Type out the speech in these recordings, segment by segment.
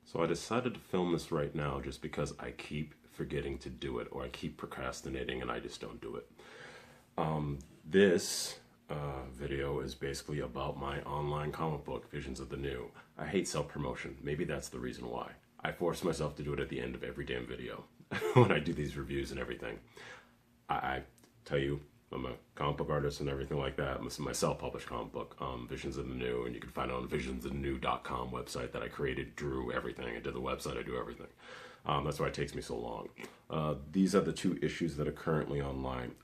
So I decided to film this right now just because I keep forgetting to do it, or I keep procrastinating and I just don't do it. This video is basically about my online comic book, Visions of the New. I hate self-promotion. Maybe that's the reason why. I force myself to do it at the end of every damn video when I do these reviews and everything. I tell you, I'm a comic book artist and everything like that. This is my self-published comic book, Visions of the New, and you can find it on visionsofthenew.com website that I created, drew everything. I did the website, I do everything. That's why it takes me so long. These are the two issues that are currently online.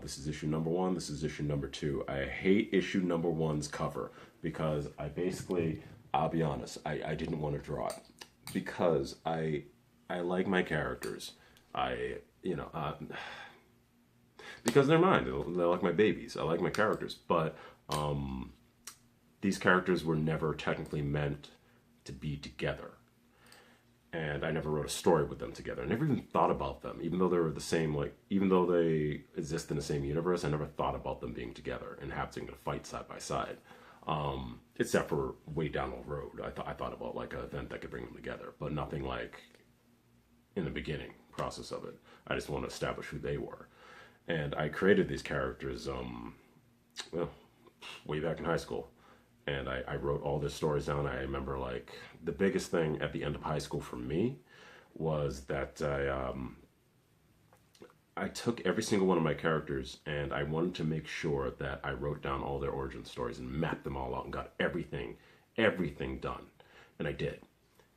This is issue number 1, this is issue number 2. I hate issue number 1's cover because I'll be honest, I didn't want to draw it because I like my characters. Because they're mine. They're like my babies. I like my characters. But these characters were never technically meant to be together. And I never wrote a story with them together. I never even thought about them. Even though they were the same, even though they exist in the same universe, I never thought about them being together and having to fight side by side. Except for way down the road. I thought about like an event that could bring them together. But nothing like in the beginning process of it. I just want to establish who they were. And I created these characters, way back in high school. And I wrote all their stories down. I remember, the biggest thing at the end of high school for me was that I took every single one of my characters and I wanted to make sure that I wrote down all their origin stories and mapped them all out and got everything done. And I did.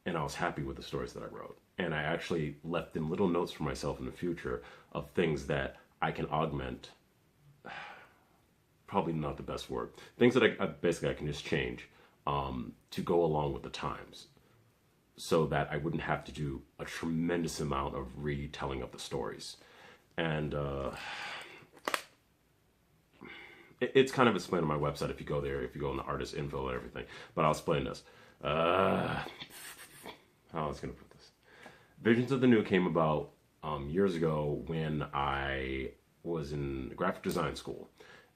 And I was happy with the stories that I wrote. And I actually left in little notes for myself in the future of things that I can augment, probably not the best word, things that I can just change to go along with the times so that I wouldn't have to do a tremendous amount of retelling of the stories. And it's kind of explained on my website if you go there, if you go in the artist info and everything, but I'll explain this. How I was going to put this. Visions of the New came about years ago when I was in graphic design school.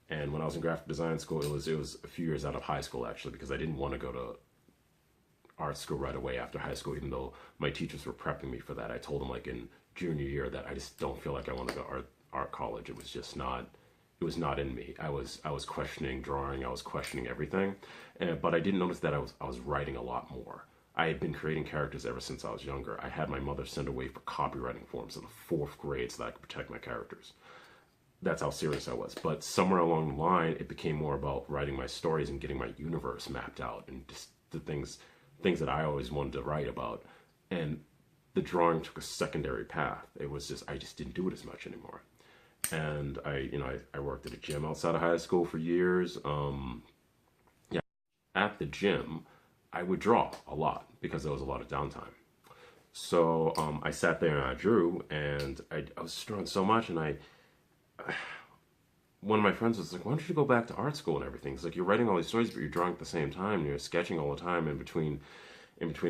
And when I was in graphic design school, it was a few years out of high school, actually, because I didn't want to go to art school right away after high school, even though my teachers were prepping me for that. I told them, in junior year, that I just don't feel like I want to go to art college. It was just not, it was not in me. I was questioning drawing, I was questioning everything, but I didn't notice that I was writing a lot more. I had been creating characters ever since I was younger. I had my mother send away for copywriting forms in the 4th grade so that I could protect my characters. That's how serious I was. But somewhere along the line, it became more about writing my stories and getting my universe mapped out and just the things that I always wanted to write about. And the drawing took a secondary path. It was just, I just didn't do it as much anymore. And I worked at a gym outside of high school for years. At the gym, I would draw a lot because there was a lot of downtime. So I sat there and I drew, and I was drawing so much, and one of my friends was like, why don't you go back to art school and everything? It's like, you're writing all these stories, but you're drawing at the same time, and you're sketching all the time in between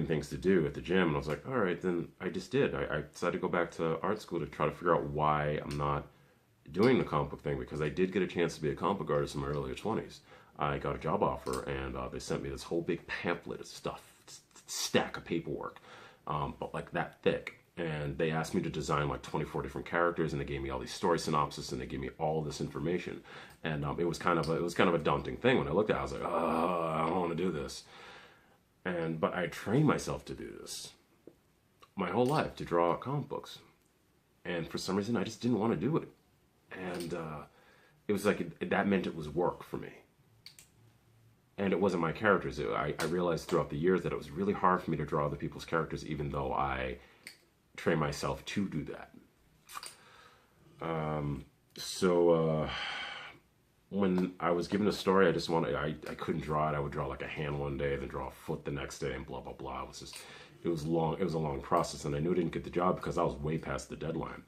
things to do at the gym. And I was like, all right, then I just did. I decided to go back to art school to try to figure out why I'm not doing the comic book thing, because I did get a chance to be a comic book artist in my earlier 20s. I got a job offer, and they sent me this whole big pamphlet of stuff, stack of paperwork, but like that thick. And they asked me to design 24 different characters, and they gave me all these story synopses, and they gave me all this information. And it was kind of a daunting thing. When I looked at it, I was like, oh, I don't want to do this. But I trained myself to do this my whole life, to draw comic books. And for some reason, I just didn't want to do it. And it was like, that meant it was work for me. And it wasn't my characters. I realized throughout the years that it was really hard for me to draw other people's characters, even though I train myself to do that. When I was given a story, I couldn't draw it. I would draw like a hand one day, then draw a foot the next day, and blah, blah, blah. It was a long process, and I knew I didn't get the job because I was way past the deadline.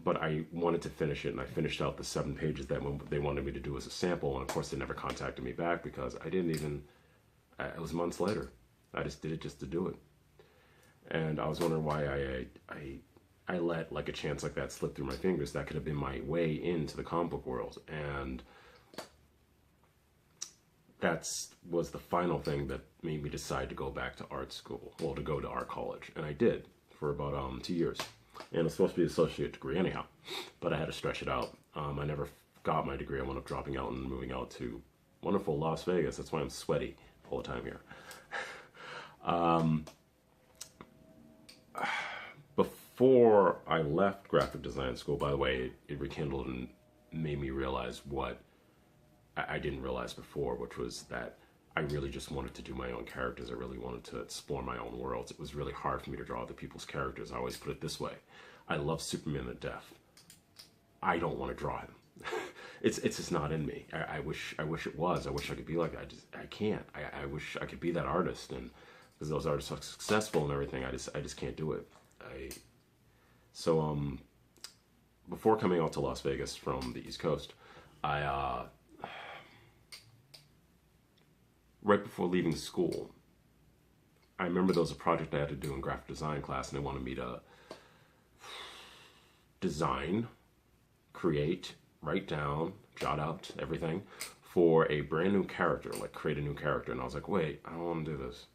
But I wanted to finish it, and I finished out the 7 pages that they wanted me to do as a sample. And of course, they never contacted me back because it was months later. I just did it just to do it. And I was wondering why I let a chance like that slip through my fingers. That could have been my way into the comic book world. And was the final thing that made me decide to go back to art school, well, to go to art college. And I did for about 2 years. And it's supposed to be an associate degree anyhow, but I had to stretch it out. I never got my degree. I wound up dropping out and moving out to wonderful Las Vegas. That's why I'm sweaty all the time here. Before I left graphic design school, by the way, it rekindled and made me realize what I didn't realize before, which was that I really just wanted to do my own characters. I really wanted to explore my own worlds. It was really hard for me to draw other people's characters. I always put it this way. I love Superman to death. I don't want to draw him. It's just not in me. I wish it was. I wish I could be like that. I can't. I wish I could be that artist, and because those artists are successful and everything, I just can't do it. So before coming out to Las Vegas from the East Coast, right before leaving school, I remember there was a project I had to do in graphic design class, and they wanted me to design, create, write down, jot out everything for a brand new character, like create a new character. And I was like, wait, I don't want to do this.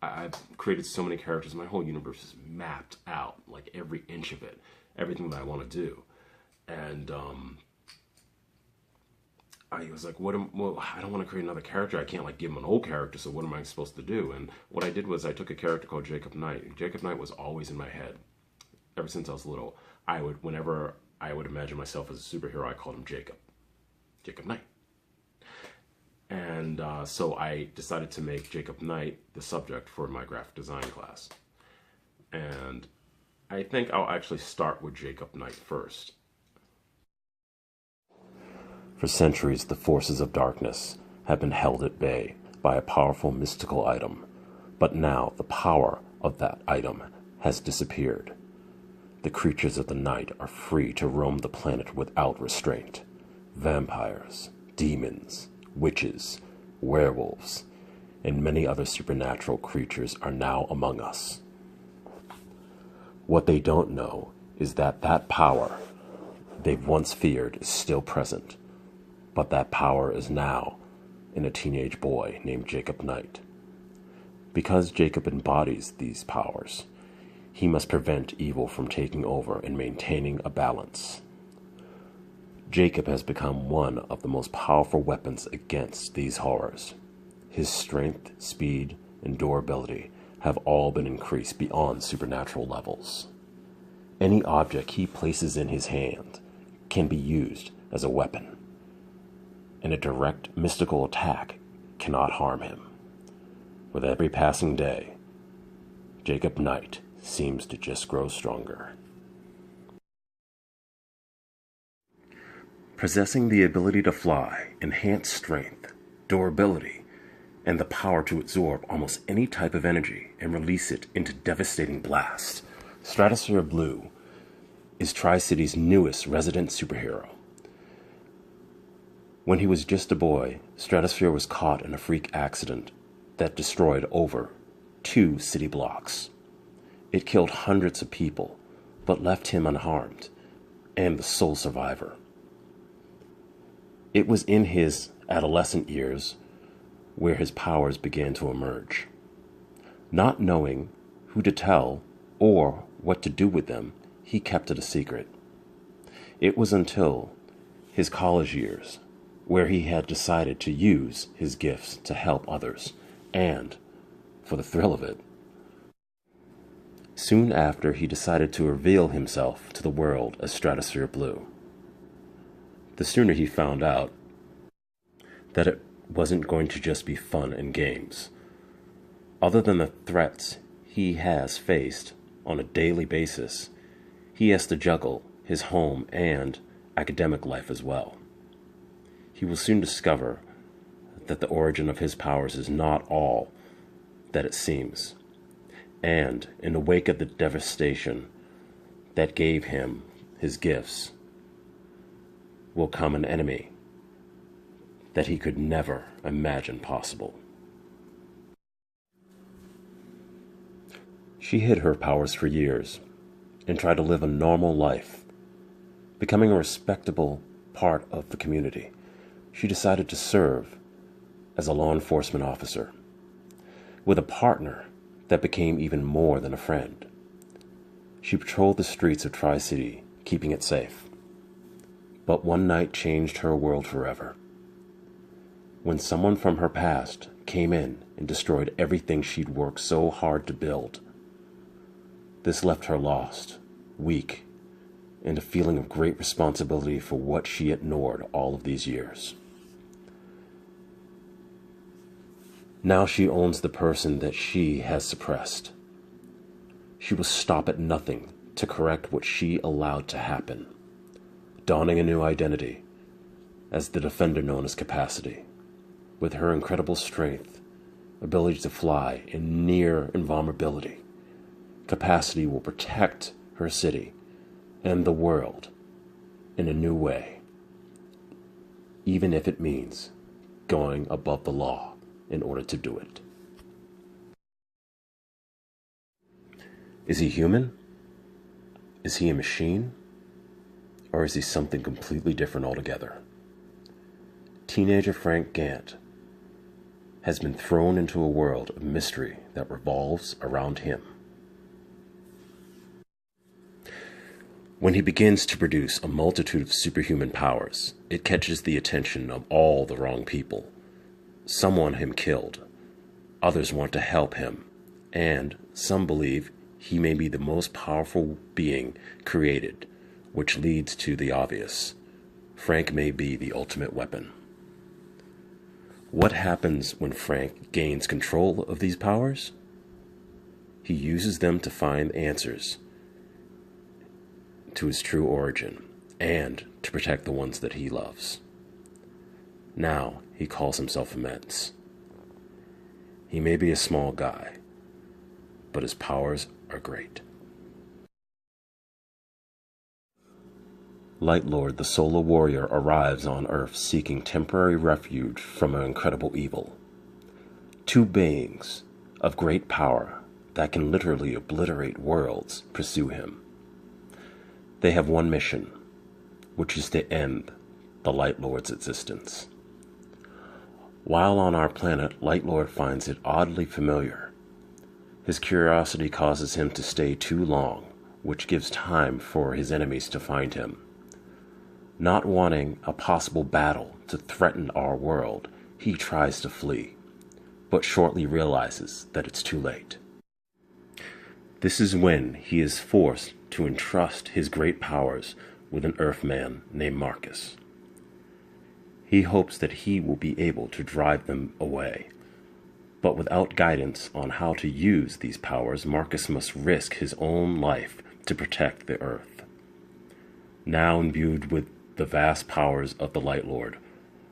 I've created so many characters. My whole universe is mapped out, like every inch of it, everything that I want to do. And I was like, well, I don't want to create another character. I can't like give him an old character, so what am I supposed to do? And what I did was I took a character called Jacob Knight. Jacob Knight was always in my head. Ever since I was little, whenever I would imagine myself as a superhero, I called him Jacob Knight. And so I decided to make Jacob Knight the subject for my graphic design class. And I think I'll actually start with Jacob Knight first. For centuries, the forces of darkness have been held at bay by a powerful mystical item. But now the power of that item has disappeared. The creatures of the night are free to roam the planet without restraint. Vampires, demons, witches, werewolves, and many other supernatural creatures are now among us. What they don't know is that power they've once feared is still present, but that power is now in a teenage boy named Jacob Knight. Because Jacob embodies these powers, he must prevent evil from taking over and maintaining a balance. Jacob has become one of the most powerful weapons against these horrors. His strength, speed, and durability have all been increased beyond supernatural levels. Any object he places in his hand can be used as a weapon, and a direct mystical attack cannot harm him. With every passing day, Jacob Knight seems to just grow stronger. Possessing the ability to fly, enhanced strength, durability, and the power to absorb almost any type of energy and release it into devastating blasts, Stratosphere Blue is Tri-City's newest resident superhero. When he was just a boy, Stratosphere was caught in a freak accident that destroyed over 2 city blocks. It killed hundreds of people, but left him unharmed and the sole survivor. It was in his adolescent years where his powers began to emerge. Not knowing who to tell or what to do with them, he kept it a secret. It was until his college years where he had decided to use his gifts to help others, and, for the thrill of it, soon after he decided to reveal himself to the world as Stratosphere Blue. The sooner he found out that it wasn't going to just be fun and games. Other than the threats he has faced on a daily basis, he has to juggle his home and academic life as well. He will soon discover that the origin of his powers is not all that it seems, and in the wake of the devastation that gave him his gifts will come an enemy that he could never imagine possible. She hid her powers for years and tried to live a normal life. Becoming a respectable part of the community, she decided to serve as a law enforcement officer, with a partner that became even more than a friend. She patrolled the streets of Tri-City, keeping it safe. But one night changed her world forever, when someone from her past came in and destroyed everything she'd worked so hard to build. This left her lost, weak, and a feeling of great responsibility for what she ignored all of these years. Now she owns the person that she has suppressed. She will stop at nothing to correct what she allowed to happen, donning a new identity as the defender known as Capacity. With her incredible strength, ability to fly, and near invulnerability, Capacity will protect her city and the world in a new way, even if it means going above the law in order to do it. Is he human? Is he a machine? Or is he something completely different altogether? Teenager Frank Gant has been thrown into a world of mystery that revolves around him. When he begins to produce a multitude of superhuman powers, it catches the attention of all the wrong people. Some want him killed, others want to help him, and some believe he may be the most powerful being created, which leads to the obvious. Frank may be the ultimate weapon. What happens when Frank gains control of these powers? He uses them to find answers to his true origin and to protect the ones that he loves. Now he calls himself immense. He may be a small guy, but his powers are great. Lightlord, the Solar Warrior, arrives on Earth seeking temporary refuge from an incredible evil. Two beings of great power that can literally obliterate worlds pursue him. They have one mission, which is to end the Lightlord's existence. While on our planet, Lightlord finds it oddly familiar. His curiosity causes him to stay too long, which gives time for his enemies to find him. Not wanting a possible battle to threaten our world, he tries to flee, but shortly realizes that it's too late. This is when he is forced to entrust his great powers with an Earthman named Marcus. He hopes that he will be able to drive them away, but without guidance on how to use these powers, Marcus must risk his own life to protect the Earth. Now imbued with the vast powers of the Lightlord,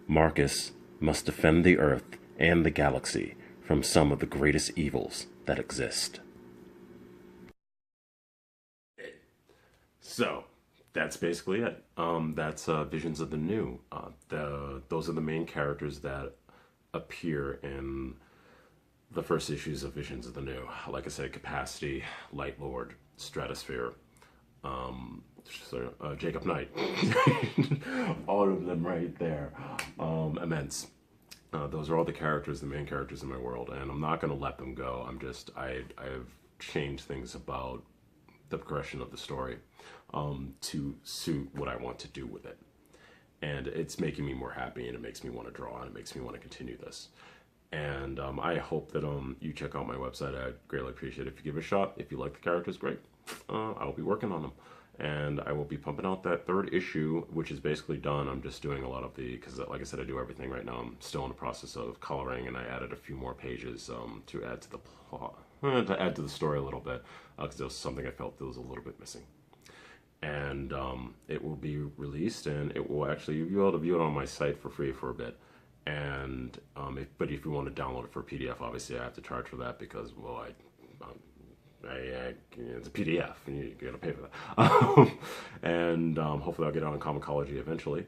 Marcus must defend the Earth and the galaxy from some of the greatest evils that exist. So, that's basically it. That's Visions of the New. Those are the main characters that appear in the first issues of Visions of the New. Like I said, Capacity, Lightlord, Stratosphere, Jacob Knight. All of them right there. Immense. Those are all the characters, the main characters in my world, and I'm not going to let them go. I've changed things about the progression of the story to suit what I want to do with it. And it's making me more happy, and it makes me want to draw, and it makes me want to continue this. And I hope that you check out my website. I'd greatly appreciate it if you give it a shot. If you like the characters, great. I'll be working on them. And I will be pumping out that third issue, which is basically done. I'm just doing a lot of because like I said, I do everything right now. I'm still in the process of coloring, and I added a few more pages to add to the plot, to add to the story a little bit, because there was something I felt that was a little bit missing. And it will be released, and it will actually, you'll be able to view it on my site for free for a bit. And but if you want to download it for a PDF, obviously I have to charge for that because, well, it's a PDF and you gotta pay for that. And hopefully I'll get on Comicology eventually.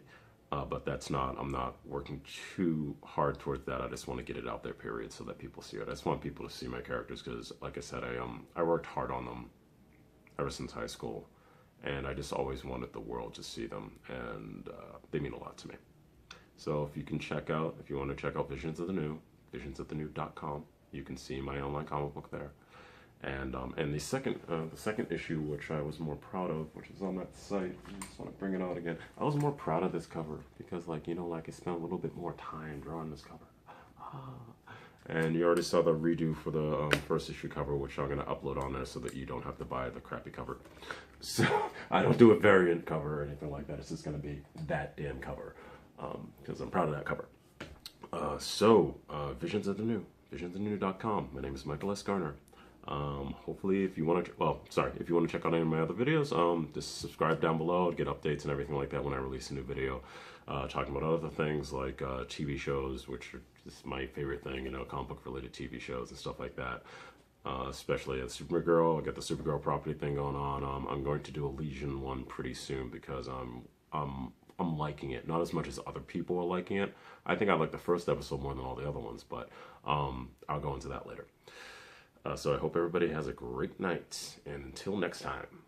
But I'm not working too hard towards that. I just want to get it out there, period, so that people see it. I just want people to see my characters because, like I said, I worked hard on them ever since high school, and I just always wanted the world to see them, and they mean a lot to me. So if you want to check out Visions of the New, visionsofthenew.com, you can see my online comic book there. And the second issue, which I was more proud of, which is on that site, I just want to bring it out again. I was more proud of this cover because, like, you know, like I spent a little bit more time drawing this cover. And you already saw the redo for the first issue cover, which I'm going to upload on there so that you don't have to buy the crappy cover. So I don't do a variant cover or anything like that. It's just going to be that damn cover because I'm proud of that cover. Visions of the New, visionsofthenew.com. My name is Michael S Garner. Hopefully, if you want to check out any of my other videos, just subscribe down below to get updates and everything like that when I release a new video, talking about other things like TV shows, which are just my favorite thing, you know, comic book related TV shows and stuff like that. Especially at Supergirl. I got the Supergirl property thing going on. I'm going to do a Legion one pretty soon because I'm liking it, not as much as other people are liking it. I think I like the first episode more than all the other ones, but I'll go into that later. So I hope everybody has a great night, and until next time.